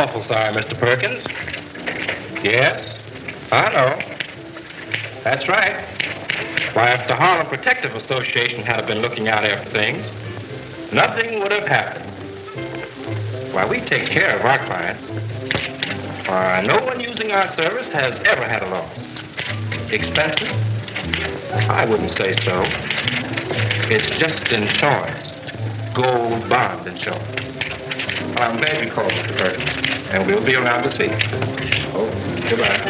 awful sorry, Mr. Perkins. Yes, I know. That's right. Why, if the Harlem Protective Association had been looking out after things, nothing would have happened. Why, we take care of our clients. Why, no one using our service has ever had a loss. Expensive? I wouldn't say so. It's just insurance. Gold bond insurance. Well, I'm glad you called, Mr. Perkins, and we'll be around to see you. Oh, goodbye.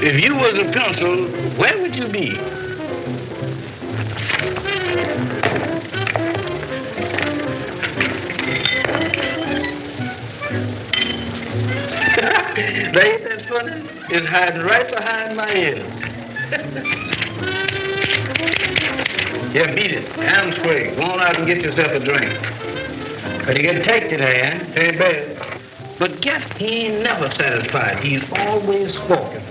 If you was a pencil, where would you be? They ain't that funny? It's hiding right behind my ear. Yeah, beat it. Ham square. Go on out and get yourself a drink. But you can take today, eh? Ain't bad. But guess he ain't never satisfied. He's always squawking.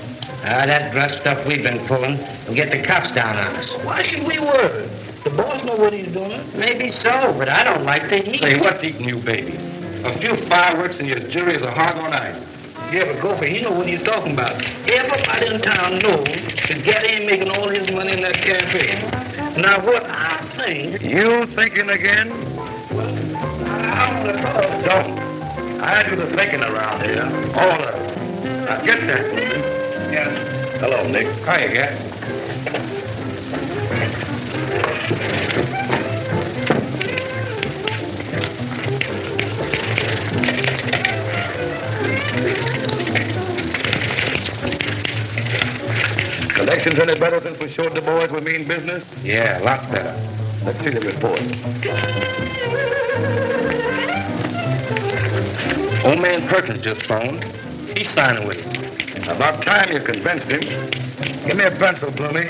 That drug stuff we've been pulling will get the cuffs down on us. Why should we worry? The boss know what he's doing. Maybe so, but I don't like the heat. Say, what's eating you, baby? A few fireworks and your jury is a hog on ice. Yeah, but Gopher, he know what he's talking about. Everybody in town knows that Gaddy ain't making all his money in that cafe. Now, what I think... You thinking again? I'm gonna talk. Don't. I do the thinking around here. All of it. Now, get that. Yes. Hello, Nick. Hiya, Gat. Collections any better since we showed the boys we mean business? Yeah, lots better. Let's see the report. Old man Perkins just phoned. He's signing with you. About time you convinced him. Give me a pencil, Bloomy.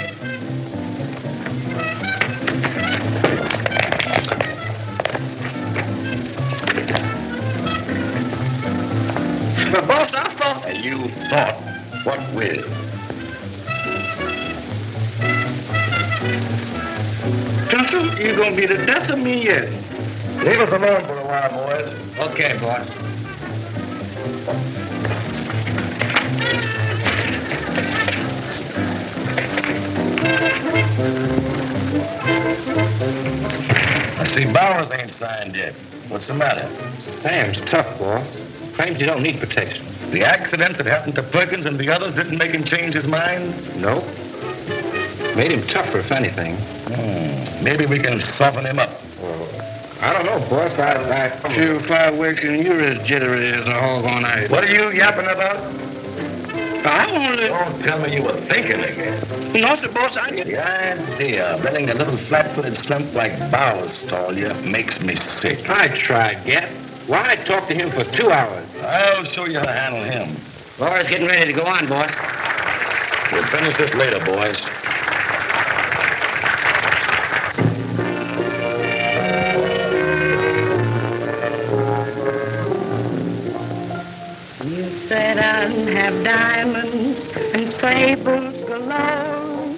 But boss, I thought... And you thought, what with? Pencil, you're gonna be the death of me yet. Leave us alone for a while, boys. Okay, boss. I see Bowers ain't signed yet. What's the matter? Sam's tough, boy. Claims you don't need protection. The accident that happened to Perkins and the others didn't make him change his mind? Nope. Made him tougher, if anything. Maybe we can soften him up. I don't know, boss. I Few fireworks and you're as jittery as a hog on ice. What are you yapping about? I only... Don't tell me you were thinking again. No, sir, boss, I... The idea of letting a little flat-footed slump like Bowers stall you makes me sick. I tried, Gat. Why, I talked to him for 2 hours. I'll show you how to handle him. Laura's getting ready to go on, boss. We'll finish this later, boys. You said I'd have diamonds and sables galore.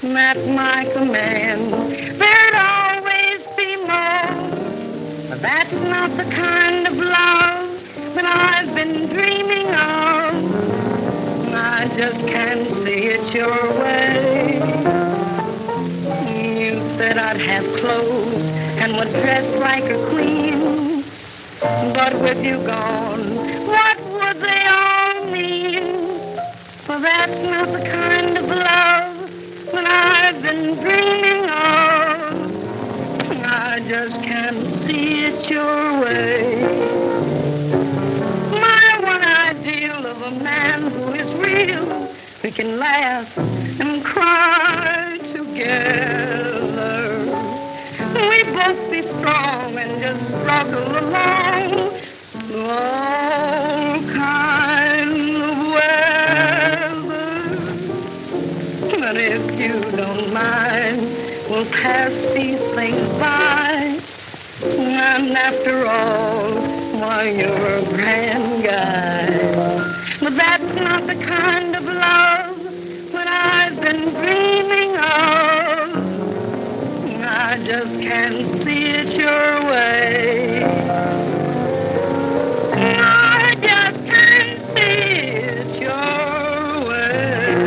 At my command, there'd always be more. But that's not the kind of love that I've been dreaming of. I just can't see it your way. You said I'd have clothes and would dress like a queen. But with you gone, what would they all mean? For that's not the kind of love that I've been dreaming of. I just can't see it your way. My one ideal of a man who is real, we can laugh and cry together. We both be strong and just struggle along through all kinds of weather. But if you don't mind, we'll pass these things by. And after all, why, you're a grand guy. But that's not the kind of love that I've been dreaming of. just can't see it your way. I just can't see it your way.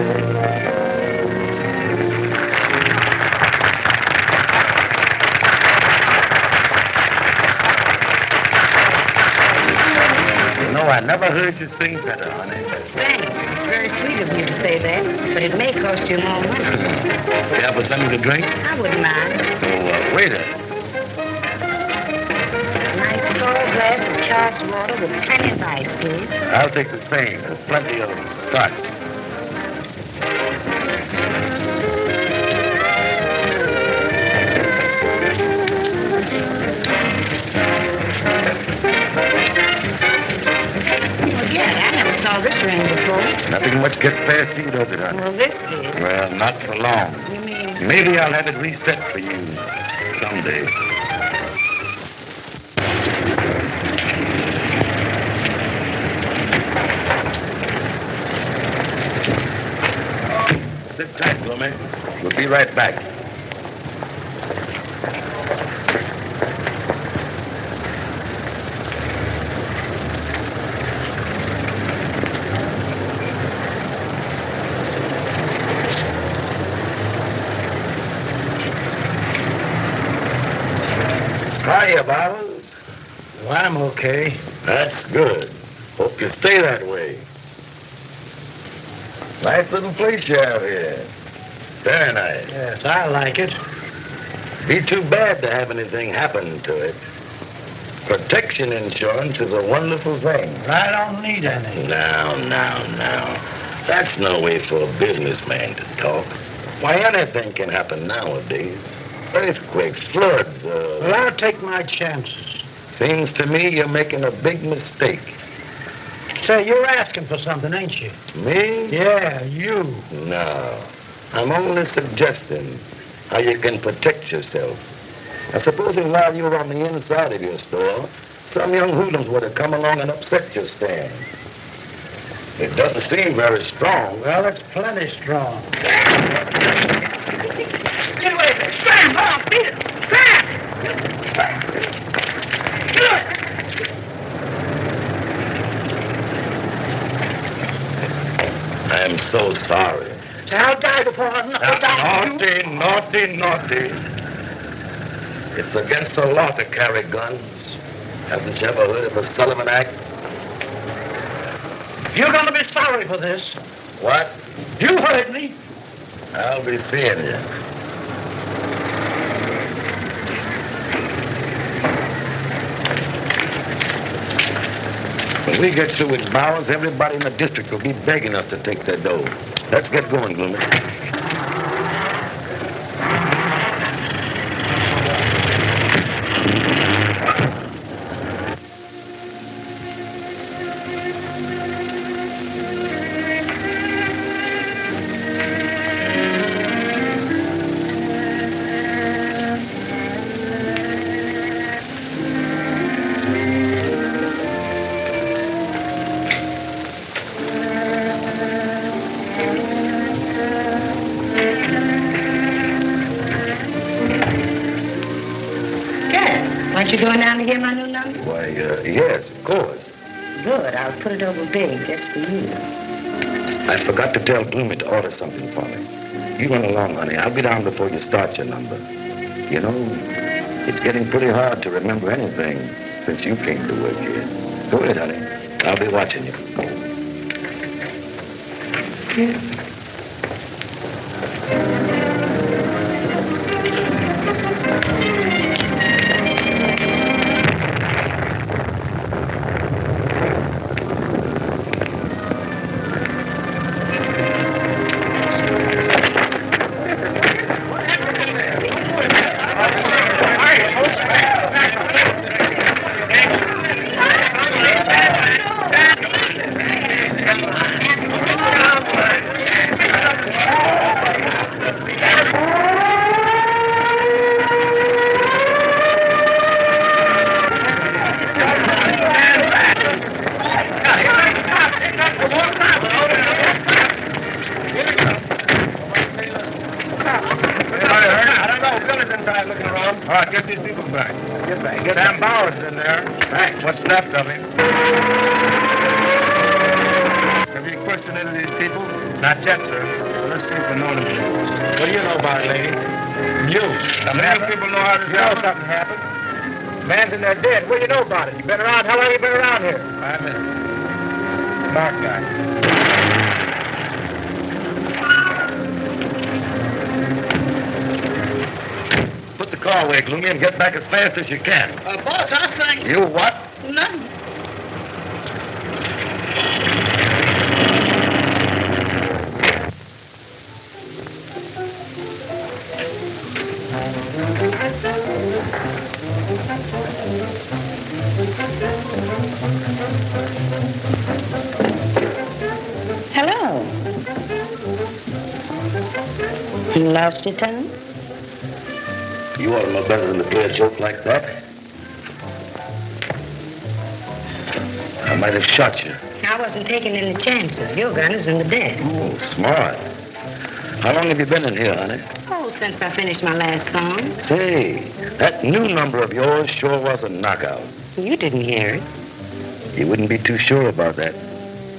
You know, I never heard you sing better, honey. Thanks. It's very sweet of you to say that, but it may cost you more money. You have something to drink? I wouldn't mind. Oh, waiter. A nice tall glass of charged water with plenty of ice, please. I'll take the same. There's plenty of scotch. This ring before. Nothing much gets past you, does it, honey? Well, this did. Well, not for long. You mean? Maybe I'll have it reset for you someday. Sit tight, Bloomy. We'll be right back. Hiya, Bowers. Well, I'm okay. That's good. Hope you stay that way. Nice little place you have here. Very nice. Yes, I like it. Be too bad to have anything happen to it. Protection insurance is a wonderful thing. I don't need any. Now. That's no way for a businessman to talk. Why, anything can happen nowadays. Earthquakes, floods, Well, I'll take my chances. Seems to me you're making a big mistake. Say, you're asking for something, ain't you? Me? Yeah, you. No. I'm only suggesting how you can protect yourself. Now, supposing while you were on the inside of your store, some young hoodlums would have come along and upset your stand. It doesn't seem very strong. Well, it's plenty strong. Get away from it. Scram, on, beat it. Scram! Get away. I'm so sorry. I'll die before I'm not Naughty. It's against the law to carry guns. Haven't you ever heard of the Sullivan Act? You're going to be sorry for this. What? You heard me. I'll be seeing you. When we get through with Bowers, everybody in the district will be begging us to take their dough. Let's get going, Gloomy. Aren't you going down to hear my new number? Why, yes, of course. Good. I'll put it over big just for you. I forgot to tell Gloomy to order something for me. You run along, honey. I'll be down before you start your number. You know, it's getting pretty hard to remember anything since you came to work here. Go ahead, honey. I'll be watching you. Yeah. these people back. Get back. Sam Bowers is in there. Back. What's left of him? Have you questioned any of these people? Not yet, sir. Well, let's see if we know them. What do you know about it, lady? You. Many people know how this happened. Something happened. Man's in there dead. What do you know about it? You been around? How long have you been around here? 5 minutes. Smart guy. Put the car away, Gloomy, and get back as fast as you can. Boss, I think... You what? Nothing. Hello. You lost your tongue? You ought to know better than to play a joke like that. I might have shot you. I wasn't taking any chances. Your gun is in the bed. Oh, smart. How long have you been in here, honey? Oh, since I finished my last song. Say, that new number of yours sure was a knockout. You didn't hear it. You wouldn't be too sure about that,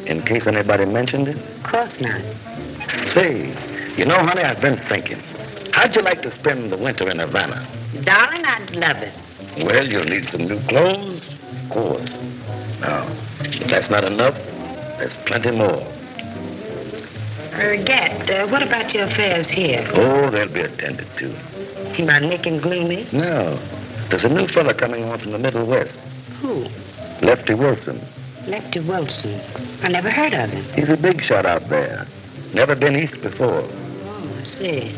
in case anybody mentioned it? Of course not. Say, you know, honey, I've been thinking. How'd you like to spend the winter in Havana? Darling, I'd love it. Well, you'll need some new clothes, of course. Now, if that's not enough, there's plenty more. Gat, what about your affairs here? Oh, they'll be attended to. About Nick and Gloomy? No, there's a new fella coming on from the Middle West. Who? Lefty Wilson. Lefty Wilson. I never heard of him. He's a big shot out there. Never been east before. Oh, I see.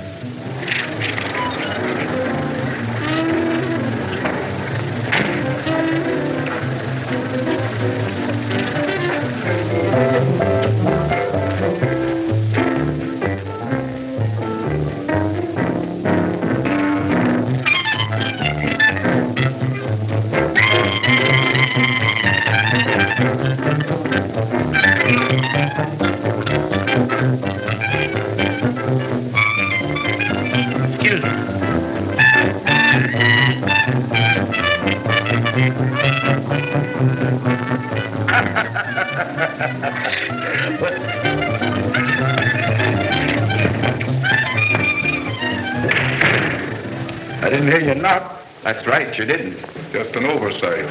I didn't hear you knock. That's right, you didn't. Just an oversight.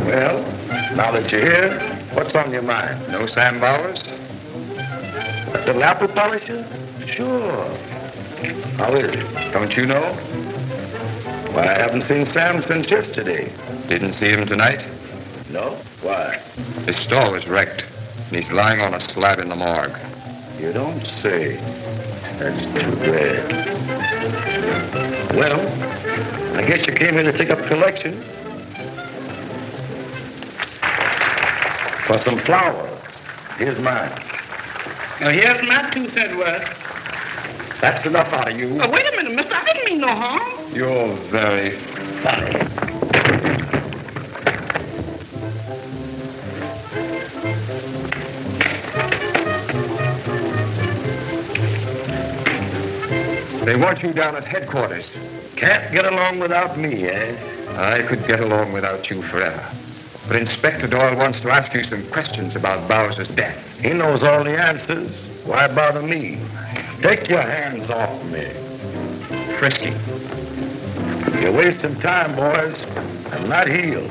Well, now that you're here, what's on your mind? No Sam Bowers? The little apple polisher? Sure. How is it? Don't you know? Why, I haven't seen Sam since yesterday. Didn't see him tonight? No? Why? His stall is wrecked. And he's lying on a slab in the morgue. You don't say. That's too bad. Well, I guess you came here to take up collection. For some flowers. Here's mine. Now, here's my 2-cent worth. That's enough out of you. Oh, wait a minute, mister. I didn't mean no harm. You're very funny. They want you down at headquarters. Can't get along without me, eh? I could get along without you forever. But Inspector Doyle wants to ask you some questions about Bowers' death. He knows all the answers. Why bother me? Take your hands off me. Frisky. You're wasting time, boys. I'm not healed.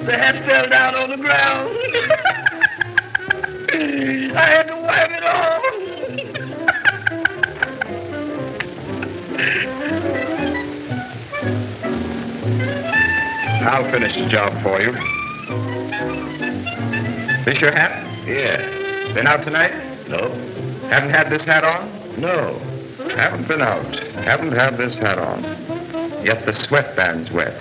The hat fell down on the ground. I had to wipe it off. I'll finish the job for you. This your hat? Yeah. Been out tonight? No? Haven't had this hat on? No. Haven't been out. Haven't had this hat on. Yet the sweatband's wet.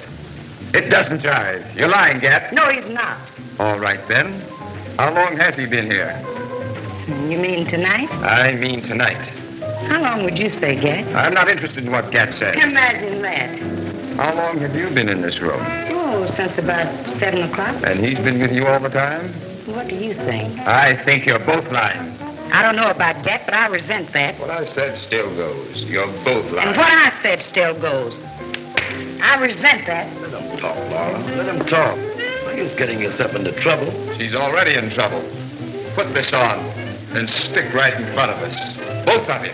It doesn't jive. You're lying, Gat. No, he's not. All right, then. How long has he been here? You mean tonight? I mean tonight. How long would you say, Gat? I'm not interested in what Gat says. Imagine that. How long have you been in this room? Oh, since about 7 o'clock. And he's been with you all the time? What do you think? I think you're both lying. I don't know about that, but I resent that. What I said still goes. You're both lying. And what I said still goes. I resent that. Let him talk, Laura. Let him talk. He's getting yourself into trouble. She's already in trouble. Put this on, then stick right in front of us. Both of you.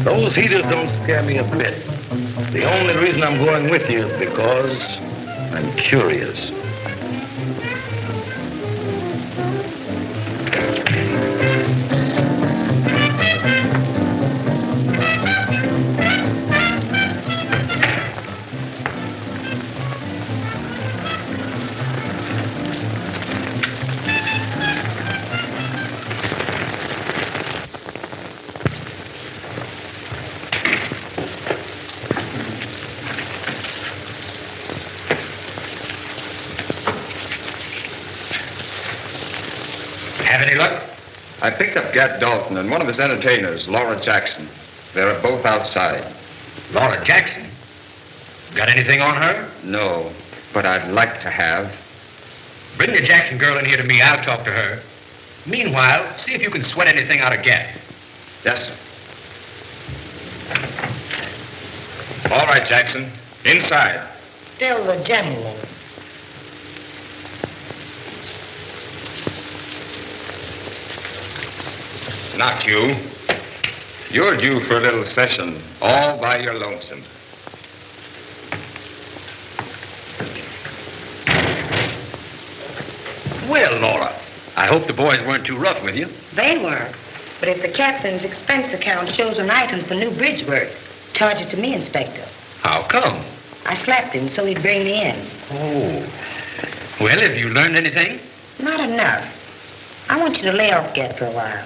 Those heaters don't scare me a bit. The only reason I'm going with you is because I'm curious. Have any luck? I picked up Gat Dalton and one of his entertainers, Laura Jackson. They're both outside. Laura Jackson? Got anything on her? No, but I'd like to have. Bring the Jackson girl in here to me. I'll talk to her. Meanwhile, see if you can sweat anything out of Gat. Yes, sir. All right, Jackson. Inside. Still the gentleman. Not you. You're due for a little session, all by your lonesome. Well, Laura, I hope the boys weren't too rough with you. They weren't. But if the captain's expense account shows an item for new bridge work, charge it to me, Inspector. How come? I slapped him so he'd bring me in. Oh. Well, have you learned anything? Not enough. I want you to lay off Gat for a while.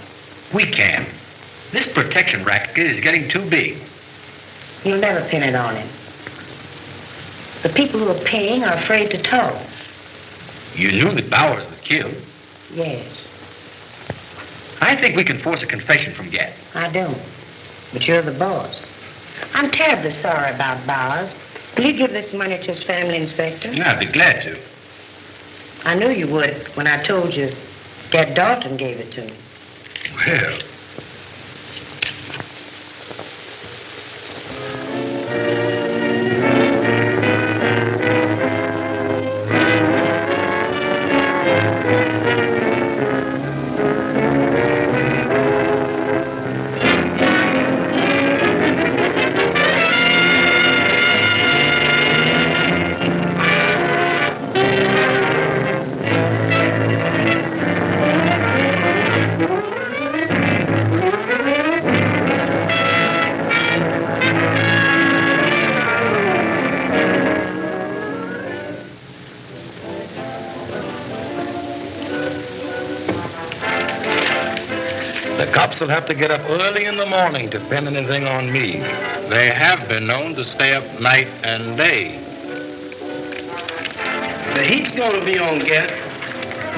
We can. This protection racket is getting too big. You'll never pin it on him. The people who are paying are afraid to talk. You knew that Bowers was killed. Yes, I think we can force a confession from Gat. I don't. But you're the boss. I'm terribly sorry about Bowers. Will you give this money to his family, Inspector? Yeah, I'd be glad to. I knew you would when I told you Gat Dalton gave it to me. Well, Cops will have to get up early in the morning to pin anything on me. They have been known to stay up night and day. The heat's gonna be on Gat.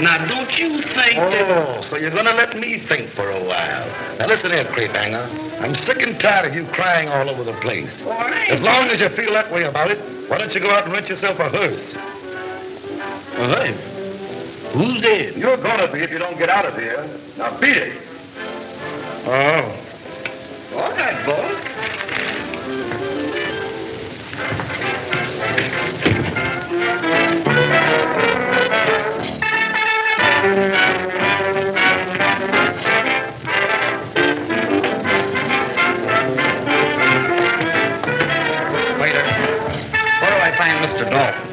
Now, don't you think that... So you're gonna let me think for a while. Now listen here, creep hanger. I'm sick and tired of you crying all over the place. All right. As long as you feel that way about it, why don't you go out and rent yourself a hearse? Hey, who's dead? You're gonna be if you don't get out of here. Now beat it. Oh. All right, boy. waiter, where do I find Mr. Dalton?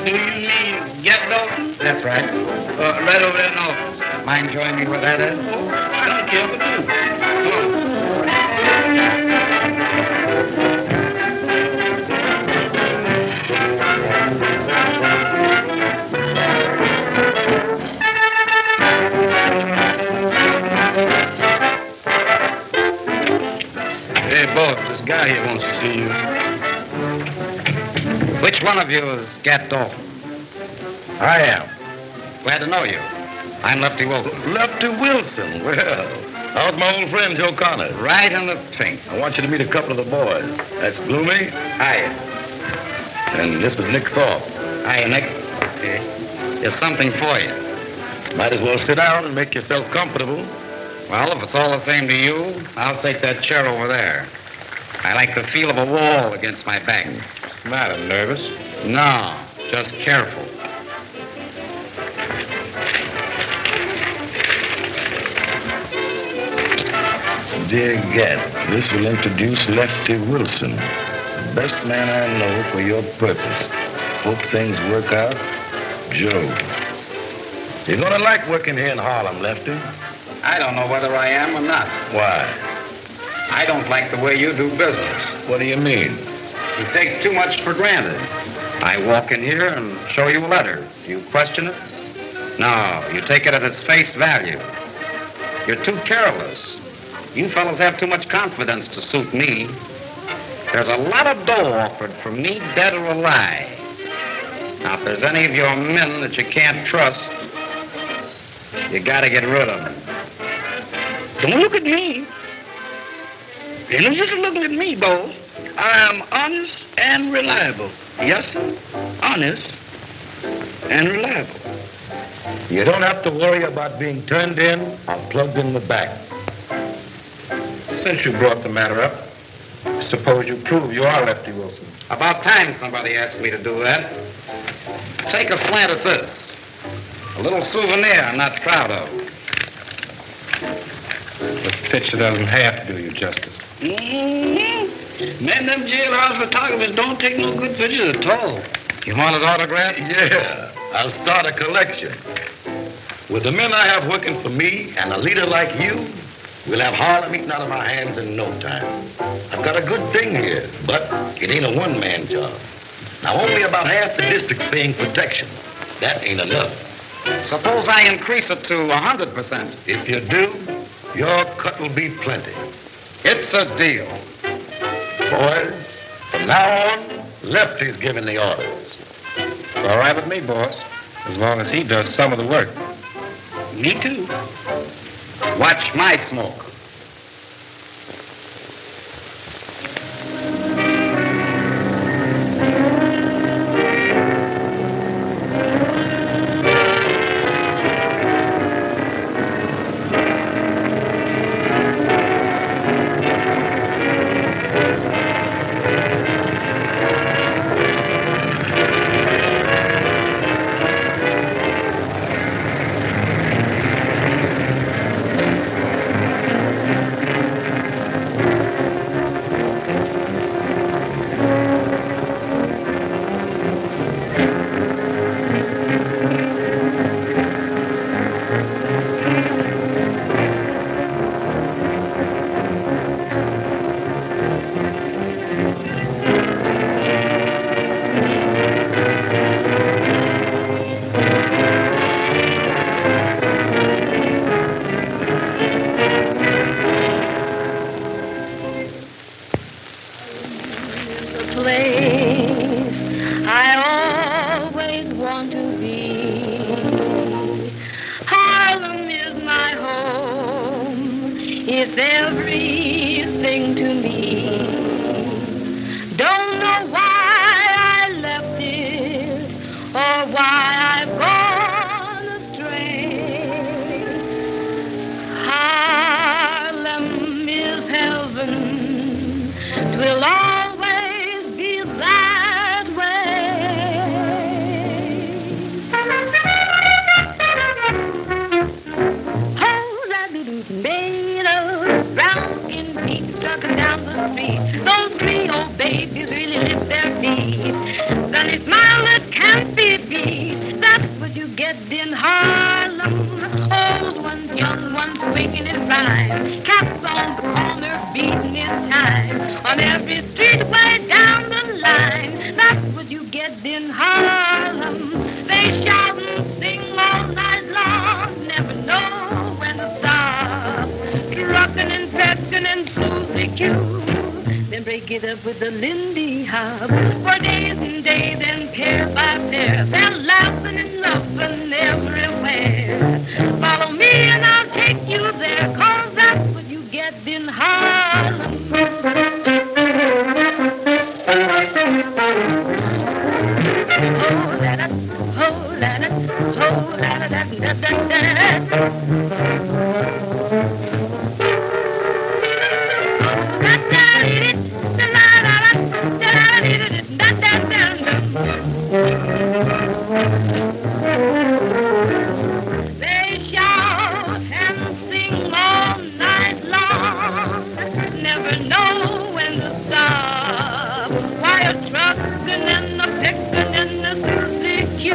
Do you mean Gat Dalton? That's right. Right over there in the office. Mind showing me where that is? Oh, I don't care for you. Come on. Hey, boss, this guy here wants to see you. Which one of you is Gat Dalton? I am. Glad to know you. I'm Lefty Wilson. Lefty Wilson. Well, How's my old friend Joe Connor? Right in the pink. I want you to meet a couple of the boys. That's Gloomy. Hiya. And this is Nick Thorpe. Hiya, Nick. Okay. There's something for you. Might as well sit down and make yourself comfortable. Well, if it's all the same to you, I'll take that chair over there. I like the feel of a wall against my back. What's the matter, nervous? No, just careful. Dear Gad, this will introduce Lefty Wilson, the best man I know for your purpose. Hope things work out. Joe. You're gonna like working here in Harlem, Lefty. I don't know whether I am or not. Why? I don't like the way you do business. What do you mean? You take too much for granted. I walk in here and show you a letter. Do you question it? No, you take it at its face value. You're too careless. You fellas have too much confidence to suit me. There's a lot of dough offered for me, dead or alive. Now, if there's any of your men that you can't trust, you gotta get rid of them. Don't look at me. You know, just looking at me, boss. I am honest and reliable. Yes, sir. Honest and reliable. You don't have to worry about being turned in or plugged in the back. Since you brought the matter up, suppose you prove you are Lefty Wilson. About time somebody asked me to do that. Take a slant at this. A little souvenir I'm not proud of. The picture doesn't half do you justice. Mm-hmm. Man, them jailhouse photographers don't take no good pictures at all. You want it autographed? Yeah, I'll start a collection. With the men I have working for me and a leader like you, we'll have Harlem eaten out of our hands in no time. I've got a good thing here, but it ain't a one-man job. Now, only about half the district's paying protection. That ain't enough. Suppose I increase it to 100%. If you do, your cut will be plenty. It's a deal. Boys, from now on, Lefty's giving the orders. It's all right with me, boss, as long as he does some of the work. Me too. Watch my smoke. Follow me and I'll take you there, 'cause that's in Harlem. They shout and sing all night long, never know when to stop. While trucking and the picking and the Susie Q,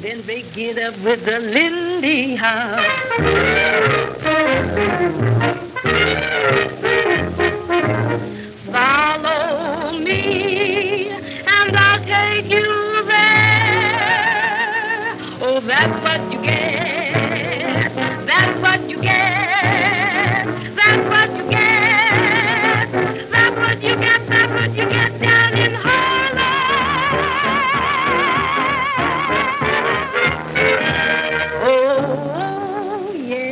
then they get up with the Lindy Hop. Follow me and I'll take you there. Oh, that's what you get. That's what you get. That's what you get. That's what you get. That's what you get down in Harlem. Oh, yeah.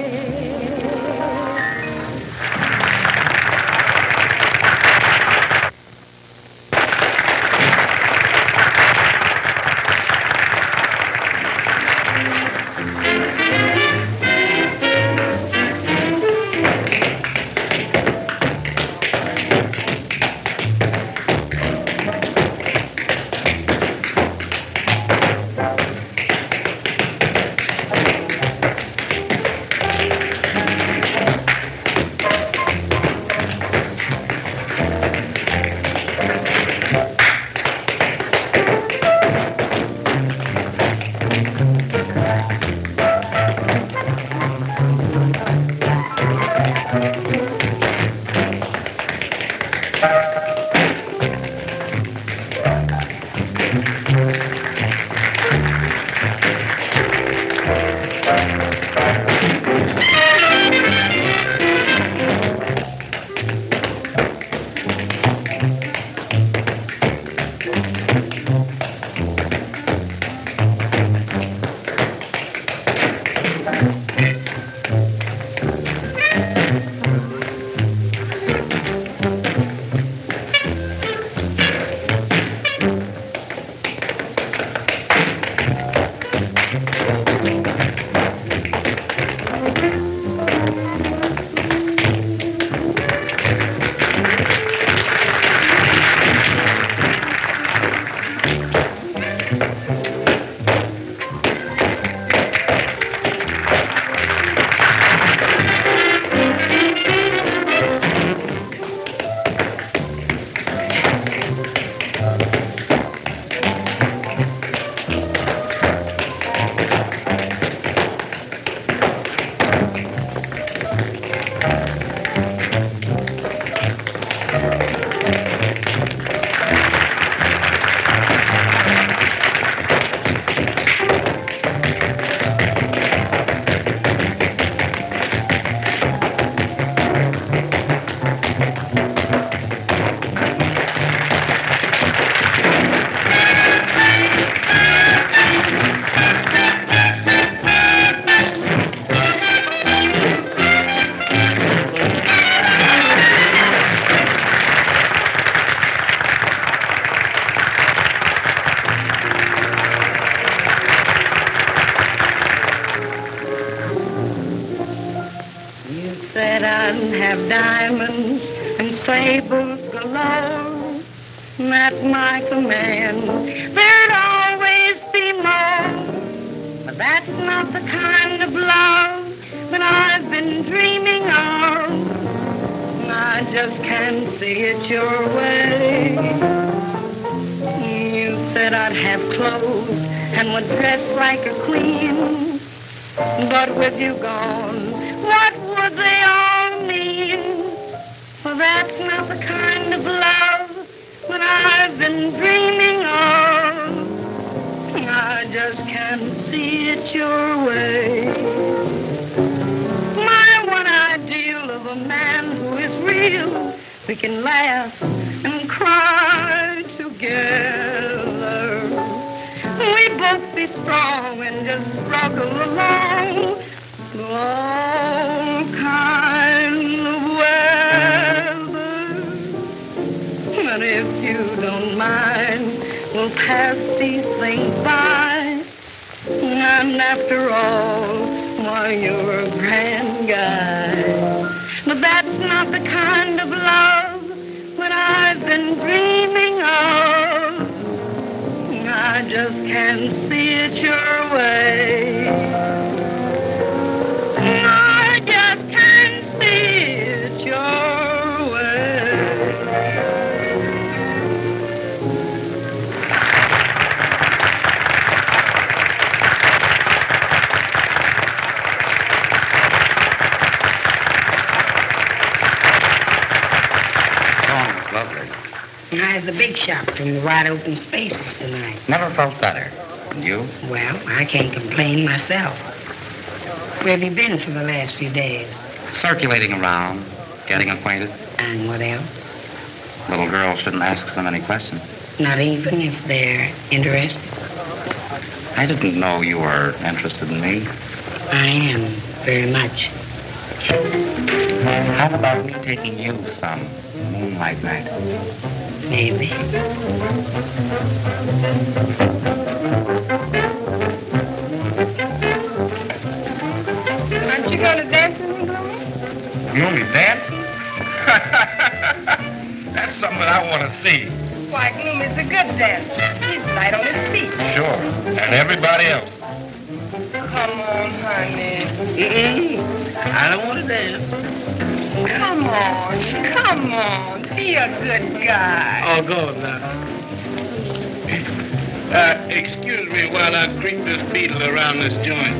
Have diamonds and sables galore at my command. There'd always be more, but that's not the kind of love that I've been dreaming of. I just can't see it your way. You said I'd have clothes and would dress like a queen, but with you gone, what would they all mean? Well, that's not the kind of love that I've been dreaming of. I just can't see it your way. My one ideal of a man who is real, we can laugh and cry together. We both be strong and just struggle along all kind of But if you don't mind, we'll pass these things by. And after all, why, you're a grand guy. But that's not the kind of love that I've been dreaming of. I just can't see it your way. I just can't see it your way. Song's lovely. There's a big shop in the wide open spaces tonight. Never felt better. And you? Well, I can't complain myself. Where have you been for the last few days? Circulating around, getting acquainted. And what else? Little girls shouldn't ask so many questions. Not even if they're interested. I didn't know you were interested in me. I am, very much. How about me taking you some moonlight night? Maybe. Aren't you going to dance with me, Gloomy? Gloomy dance? That's something that I want to see. Why, Gloomy's a good dancer. He's light on his feet. Sure. And everybody else. Come on, honey. I don't want to dance. Come on. Be a good guy. Oh, go on now. Excuse me while I creep this beetle around this joint.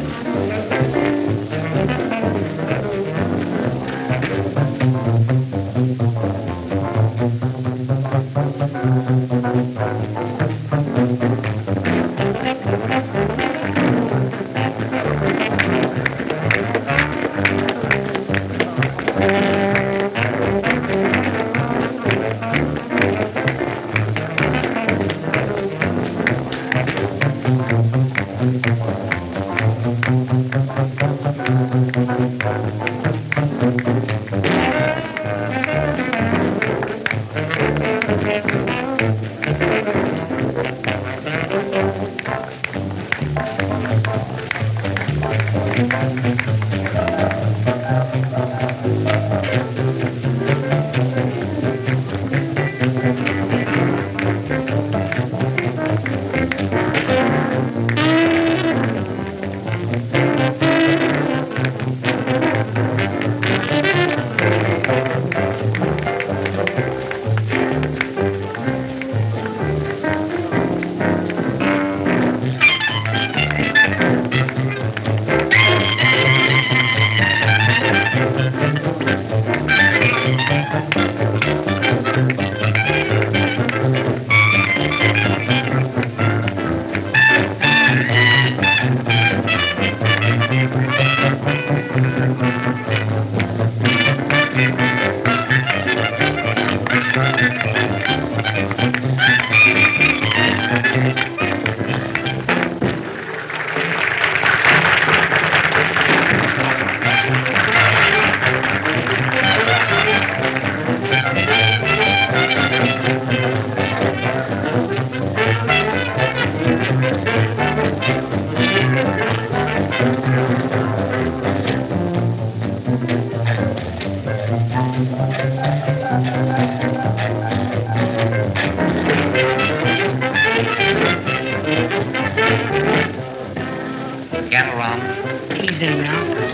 He's in the office.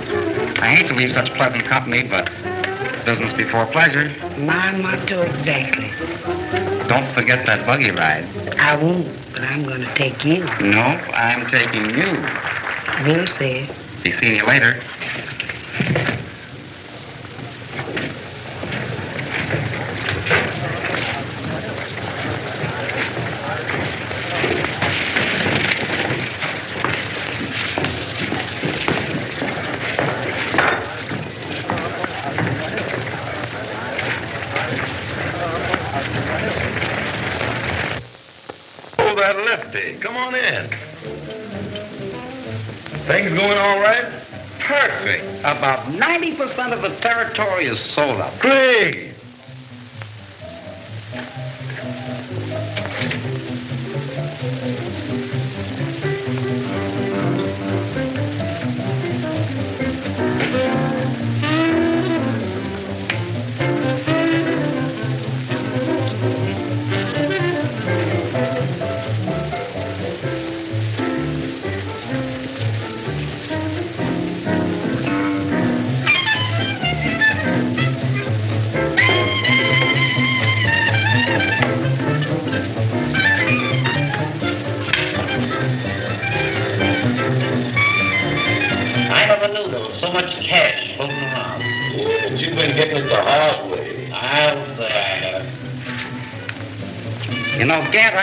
I hate to leave such pleasant company, but business before pleasure. My motto exactly. Don't forget that buggy ride. I won't, but I'm going to take you. No, I'm taking you. We'll see. Be seeing you later. That lefty. Come on in. Things going all right? Perfect. About 90% of the territory is sold up. Great.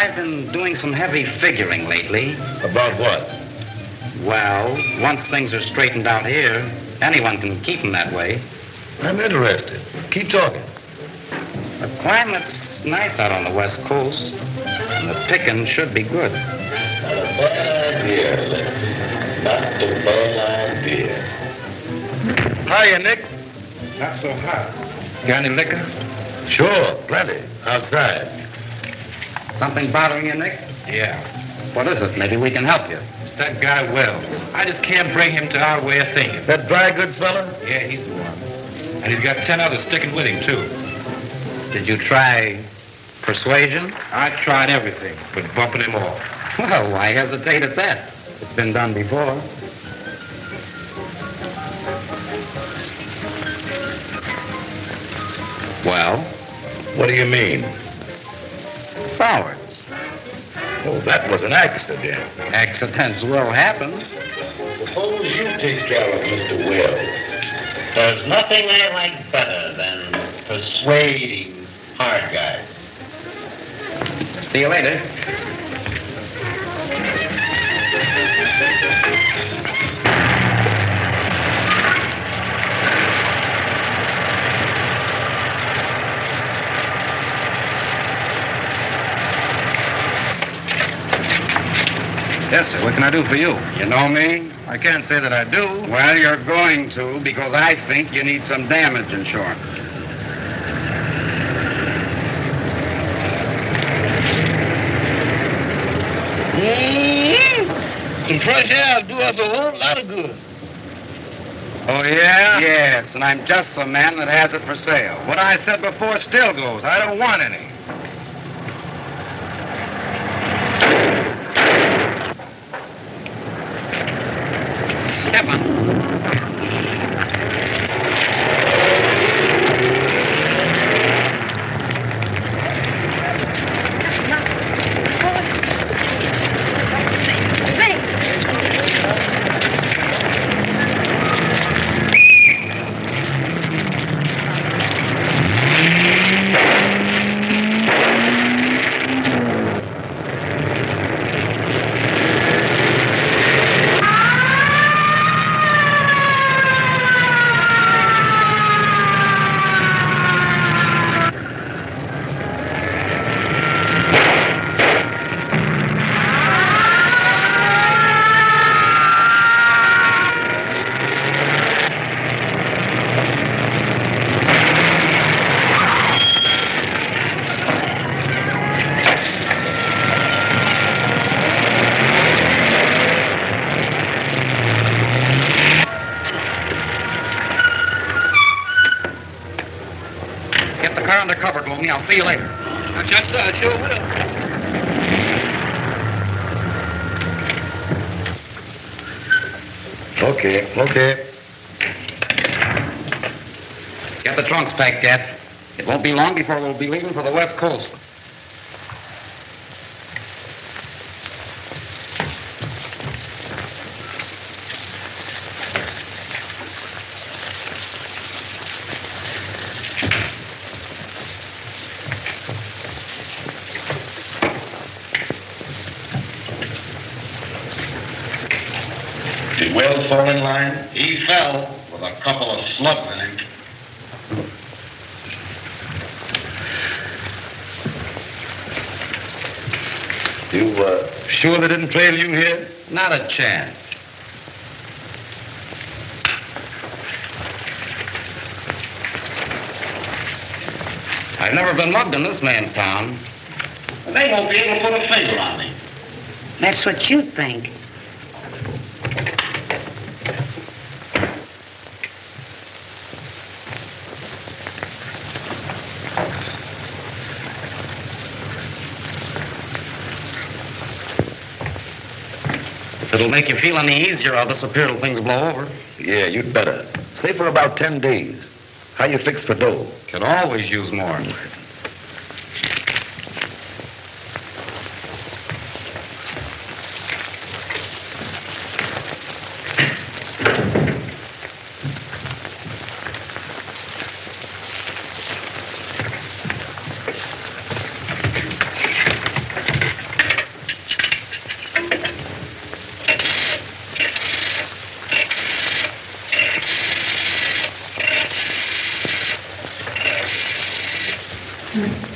I've been doing some heavy figuring lately. About what? Well, once things are straightened out here, anyone can keep them that way. I'm interested. Keep talking. The climate's nice out on the West Coast, and the picking should be good. Not a bad idea, Lefty. Not a bad idea. Hiya, Nick. Not so hot. Got any liquor? Sure, plenty. Outside. Something bothering you, Nick? Yeah. What is it? Maybe we can help you. It's that guy Wells. I just can't bring him to our way of thinking. That dry goods fella? Yeah, he's the one. And he's got 10 others sticking with him, too. Did you try persuasion? I tried everything, but bumping him off. Well, why hesitate at that? It's been done before. Well? What do you mean? Cowards. Oh, that was an accident. Accidents will happen. Suppose you take care of Mr. Wells. There's nothing I like better than persuading hard guys. See you later. Yes, sir. What can I do for you? You know me? I can't say that I do. Well, you're going to, because I think you need some damage insurance. Some fresh air will do us a whole lot of good. Oh, yeah? Yes, and I'm just the man that has it for sale. What I said before still goes. I don't want any. Undercover, Gloomy. I'll see you later. Yes, sir, I sure will. Okay. Get the trunks packed, Gat. It won't be long before we'll be leaving for the West Coast. Did Wells fall in line? He fell with a couple of slugs in him. You, sure they didn't trail you here? Not a chance. I've never been mugged in this man's town. They won't be able to put a finger on me. That's what you think. If it'll make you feel any easier, I'll disappear till things blow over. Yeah, you'd better. Stay for about 10 days. How you fixed for dough? Could always use more.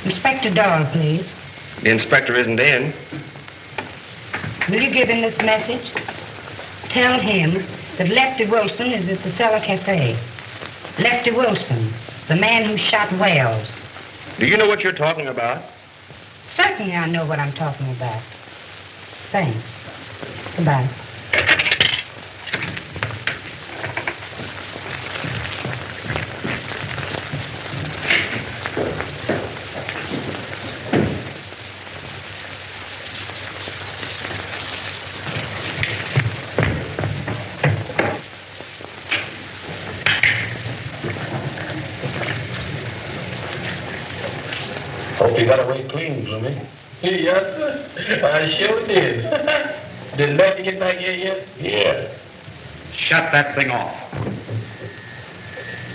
Inspector Doyle, please. The inspector isn't in. Will you give him this message? Tell him that Lefty Wilson is at the Cellar Cafe. Lefty Wilson, the man who shot Wells. Do you know what you're talking about? Certainly I know what I'm talking about. Thanks. Goodbye. Hope you got away clean, Bloomy. Yes, sir. I sure did. Did Lefty get back here yet? Yeah. Shut that thing off.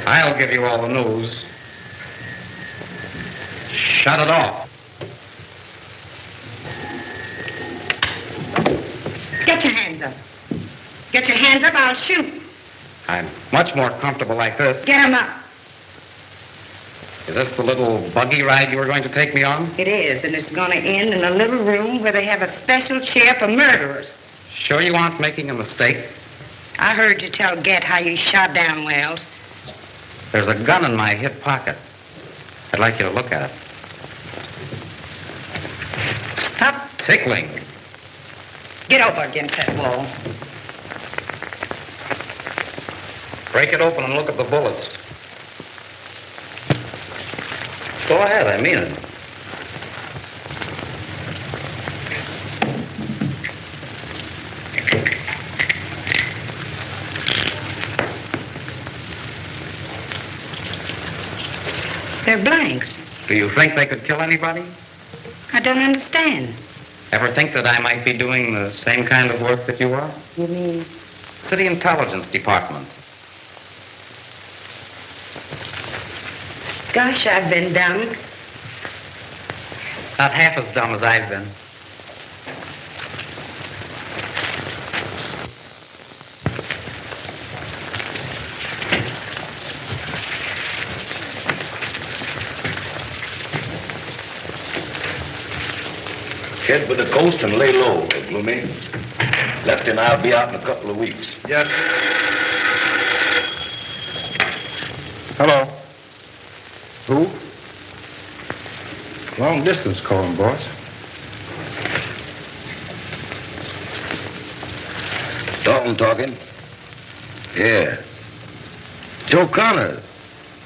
I'll give you all the news. Shut it off. Get your hands up. Get your hands up, I'll shoot. I'm much more comfortable like this. Get 'em up. Is this the little buggy ride you were going to take me on? It is, and it's going to end in a little room where they have a special chair for murderers. Sure you aren't making a mistake? I heard you tell Get how you shot down Wells. There's a gun in my hip pocket. I'd like you to look at it. Stop tickling. Get over against that wall. Break it open and look at the bullets. Go ahead, I mean it. They're blanks. Do you think they could kill anybody? I don't understand. Ever think that I might be doing the same kind of work that you are? You mean? City Intelligence Department. Gosh, I've been dumb. Not half as dumb as I've been. Head for the coast and lay low, Bloomy. Lefty and I'll be out in a couple of weeks. Yes. Hello. Who? Long distance calling, boss. Dalton talking? Yeah. Joe Connors.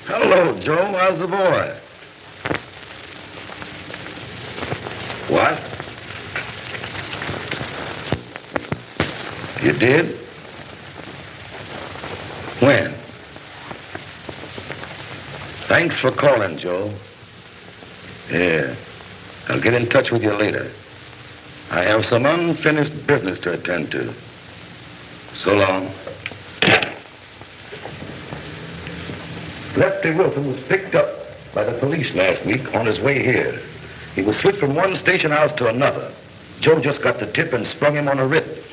Hello, Joe. How's the boy? What? You did? When? Thanks for calling, Joe. Yeah. I'll get in touch with you later. I have some unfinished business to attend to. So long. Lefty Wilson was picked up by the police last week on his way here. He was switched from one station house to another. Joe just got the tip and sprung him on a writ.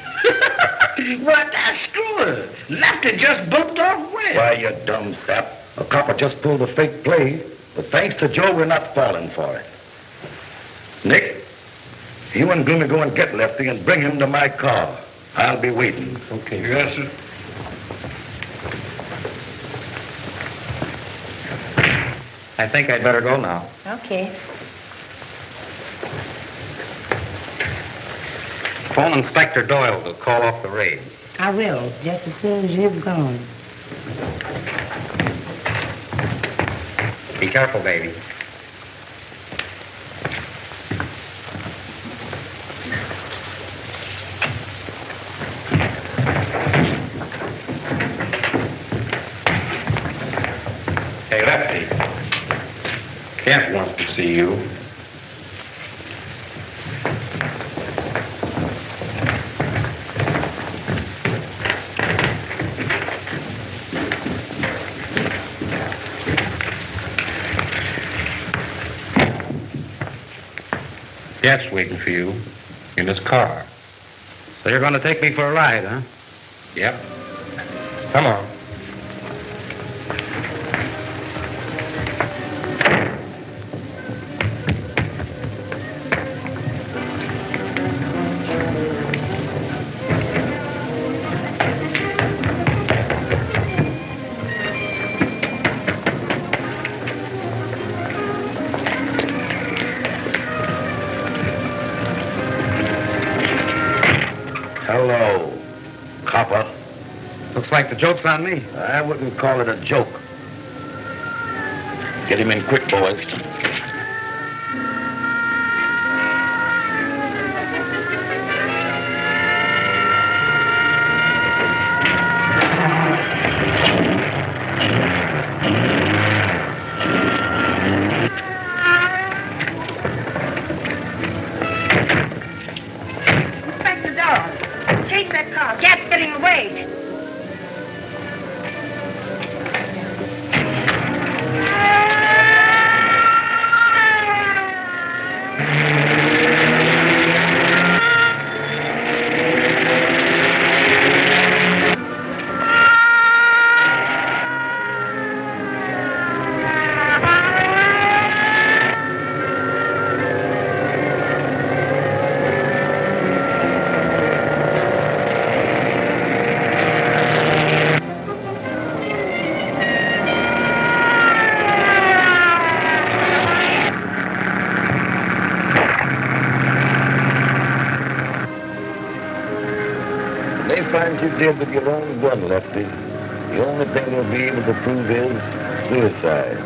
What? Screw her. Lefty just bumped off Wells. Why, you dumb sap. A copper just pulled a fake play, but thanks to Joe, we're not falling for it. Nick, you and Gloomy go and get Lefty and bring him to my car. I'll be waiting. Okay. Yes, sir. I think I'd better go now. Okay. Phone Inspector Doyle to call off the raid. I will, just as soon as you've gone. Be careful, baby. Hey, Lefty. Kent wants to see you. Kent's waiting for you in his car. So you're going to take me for a ride, huh? Yep. Come on. Hello, copper. Looks like the joke's on me. I wouldn't call it a joke. Get him in quick, boys. Inspector Dawes, chase that car. Cat's getting away. They find you dead with your own gun, Lefty. The only thing they'll be able to prove is suicide.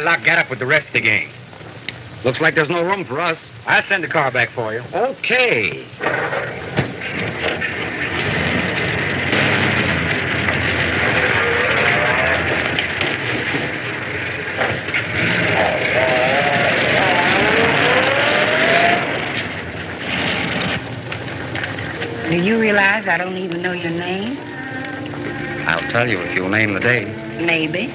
Lock got up with the rest of the gang. Looks like there's no room for us. I'll send the car back for you. Okay. Do you realize I don't even know your name? I'll tell you if you'll name the day. Maybe.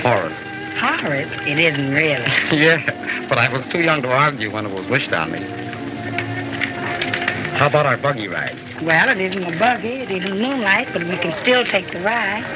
Horace. Horace? It isn't really. Yeah, but I was too young to argue when it was wished on me. How about our buggy ride? Well, it isn't a buggy, it isn't moonlight, but we can still take the ride.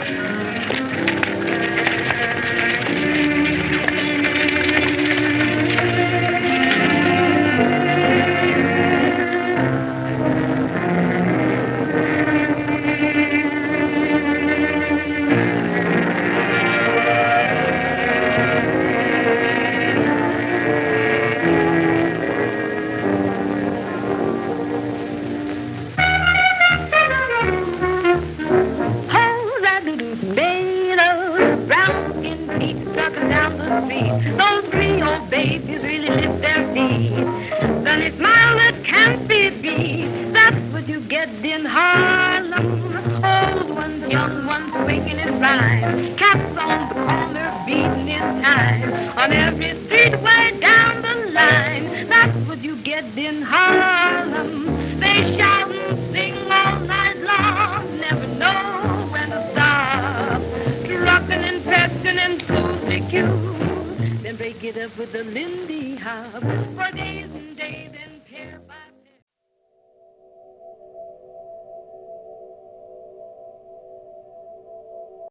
Then break it up with the Lindy Hop for days and days and pair by